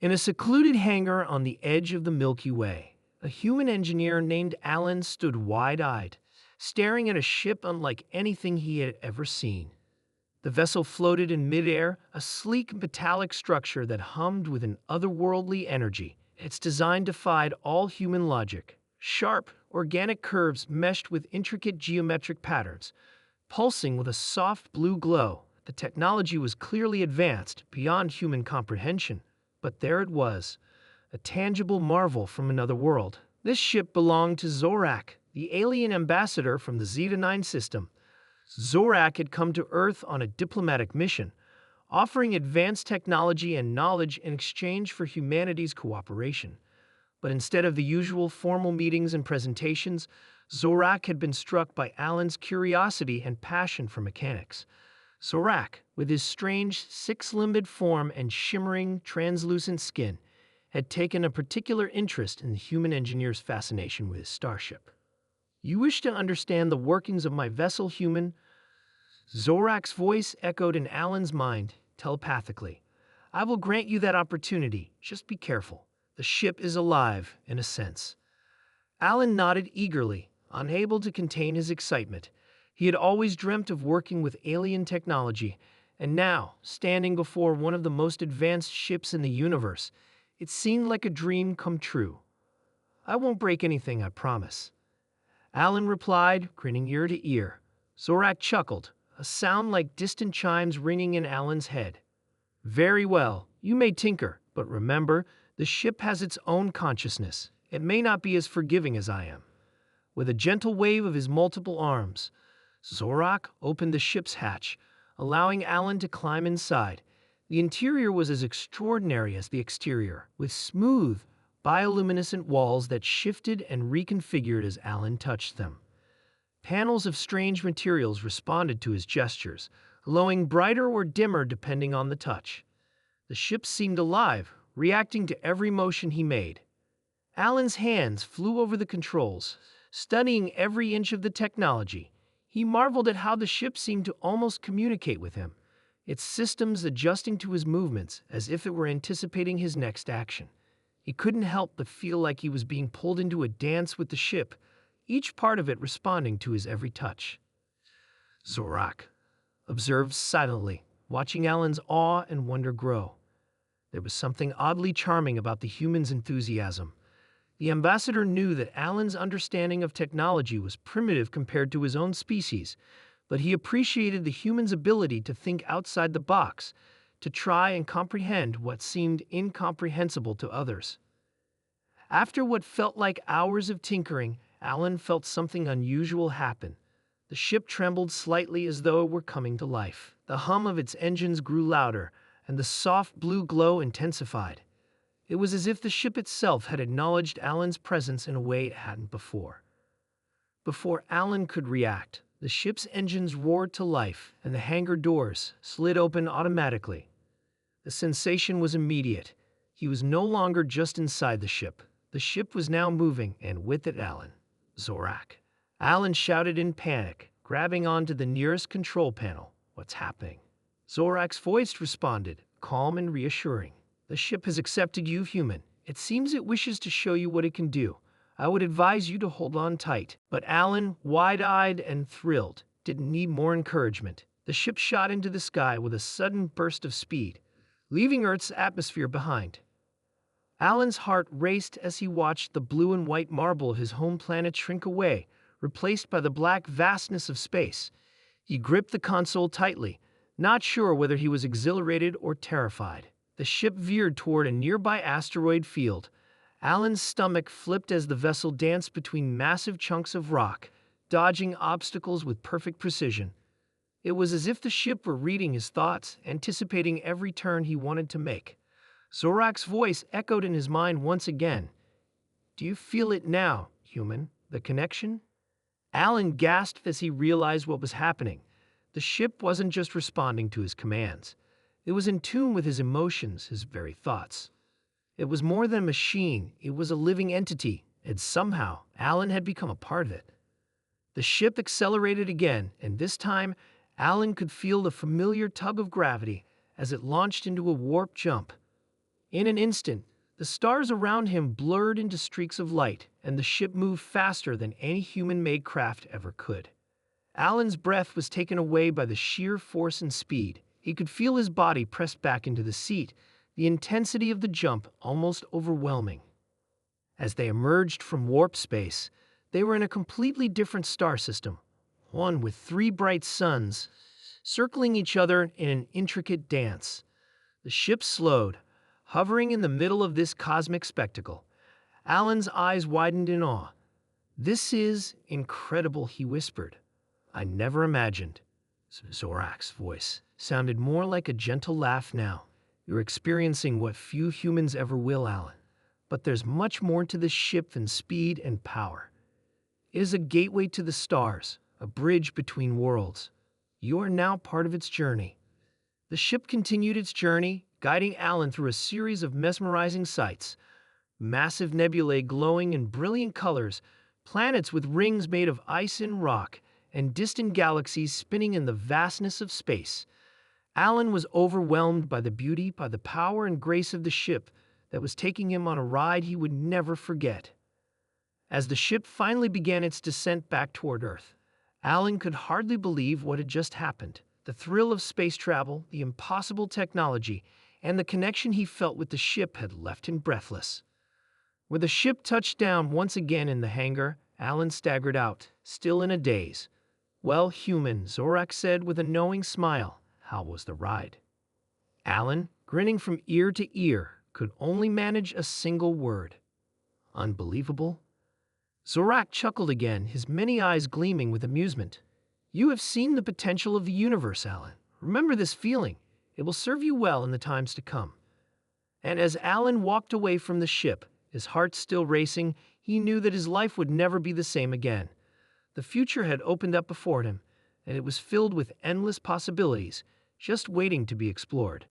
In a secluded hangar on the edge of the Milky Way, a human engineer named Alan stood wide-eyed, staring at a ship unlike anything he had ever seen. The vessel floated in midair, a sleek metallic structure that hummed with an otherworldly energy. Its design defied all human logic. Sharp, organic curves meshed with intricate geometric patterns, pulsing with a soft blue glow. The technology was clearly advanced beyond human comprehension. But there it was, a tangible marvel from another world. This ship belonged to Zorak, the alien ambassador from the Zeta-9 system. Zorak had come to Earth on a diplomatic mission, offering advanced technology and knowledge in exchange for humanity's cooperation. But instead of the usual formal meetings and presentations, Zorak had been struck by Alan's curiosity and passion for mechanics. Zorak, with his strange six-limbed form and shimmering, translucent skin, had taken a particular interest in the human engineer's fascination with his starship. "You wish to understand the workings of my vessel, human?" Zorak's voice echoed in Alan's mind telepathically. "I will grant you that opportunity. Just be careful. The ship is alive, in a sense." Alan nodded eagerly, unable to contain his excitement. He had always dreamt of working with alien technology, and now, standing before one of the most advanced ships in the universe, it seemed like a dream come true. "I won't break anything, I promise," Alan replied, grinning ear to ear. Zorak chuckled, a sound like distant chimes ringing in Alan's head. "Very well, you may tinker, but remember, the ship has its own consciousness. It may not be as forgiving as I am." With a gentle wave of his multiple arms, Zorak opened the ship's hatch, allowing Alan to climb inside. The interior was as extraordinary as the exterior, with smooth, bioluminescent walls that shifted and reconfigured as Alan touched them. Panels of strange materials responded to his gestures, glowing brighter or dimmer depending on the touch. The ship seemed alive, reacting to every motion he made. Alan's hands flew over the controls, studying every inch of the technology. He marveled at how the ship seemed to almost communicate with him, its systems adjusting to his movements as if it were anticipating his next action. He couldn't help but feel like he was being pulled into a dance with the ship, each part of it responding to his every touch. Zorak observed silently, watching Alan's awe and wonder grow. There was something oddly charming about the human's enthusiasm. The ambassador knew that Alan's understanding of technology was primitive compared to his own species, but he appreciated the human's ability to think outside the box, to try and comprehend what seemed incomprehensible to others. After what felt like hours of tinkering, Alan felt something unusual happen. The ship trembled slightly as though it were coming to life. The hum of its engines grew louder, and the soft blue glow intensified. It was as if the ship itself had acknowledged Alan's presence in a way it hadn't before. Before Alan could react, the ship's engines roared to life, and the hangar doors slid open automatically. The sensation was immediate. He was no longer just inside the ship. The ship was now moving, and with it Alan. Zorak. Alan shouted in panic, grabbing onto the nearest control panel. "What's happening?" Zorak's voice responded, calm and reassuring. "The ship has accepted you, human. It seems it wishes to show you what it can do. I would advise you to hold on tight." But Alan, wide-eyed and thrilled, didn't need more encouragement. The ship shot into the sky with a sudden burst of speed, leaving Earth's atmosphere behind. Alan's heart raced as he watched the blue and white marble of his home planet shrink away, replaced by the black vastness of space. He gripped the console tightly, not sure whether he was exhilarated or terrified. The ship veered toward a nearby asteroid field. Alan's stomach flipped as the vessel danced between massive chunks of rock, dodging obstacles with perfect precision. It was as if the ship were reading his thoughts, anticipating every turn he wanted to make. Zorak's voice echoed in his mind once again. "Do you feel it now, human? The connection?" Alan gasped as he realized what was happening. The ship wasn't just responding to his commands. It was in tune with his emotions, his very thoughts. It was more than a machine, it was a living entity, and somehow Alan had become a part of it. The ship accelerated again, and this time Alan could feel the familiar tug of gravity as it launched into a warp jump. In an instant, the stars around him blurred into streaks of light, and the ship moved faster than any human-made craft ever could. Alan's breath was taken away by the sheer force and speed. He could feel his body pressed back into the seat, the intensity of the jump almost overwhelming. As they emerged from warp space, they were in a completely different star system, one with 3 bright suns circling each other in an intricate dance. The ship slowed, hovering in the middle of this cosmic spectacle. Alan's eyes widened in awe. "This is incredible," he whispered. "I never imagined." Zorak's voice sounded more like a gentle laugh now. "You're experiencing what few humans ever will, Alan. But there's much more to this ship than speed and power. It is a gateway to the stars, a bridge between worlds. You are now part of its journey." The ship continued its journey, guiding Alan through a series of mesmerizing sights. Massive nebulae glowing in brilliant colors, planets with rings made of ice and rock, and distant galaxies spinning in the vastness of space. Alan was overwhelmed by the beauty, by the power and grace of the ship that was taking him on a ride he would never forget. As the ship finally began its descent back toward Earth, Alan could hardly believe what had just happened. The thrill of space travel, the impossible technology, and the connection he felt with the ship had left him breathless. When the ship touched down once again in the hangar, Alan staggered out, still in a daze. "Well, human," Zorak said with a knowing smile. "How was the ride?" Alan, grinning from ear to ear, could only manage a single word: "Unbelievable." Zorak chuckled again, his many eyes gleaming with amusement. "You have seen the potential of the universe, Alan. Remember this feeling. It will serve you well in the times to come." And as Alan walked away from the ship, his heart still racing, he knew that his life would never be the same again. The future had opened up before him, and it was filled with endless possibilities, just waiting to be explored.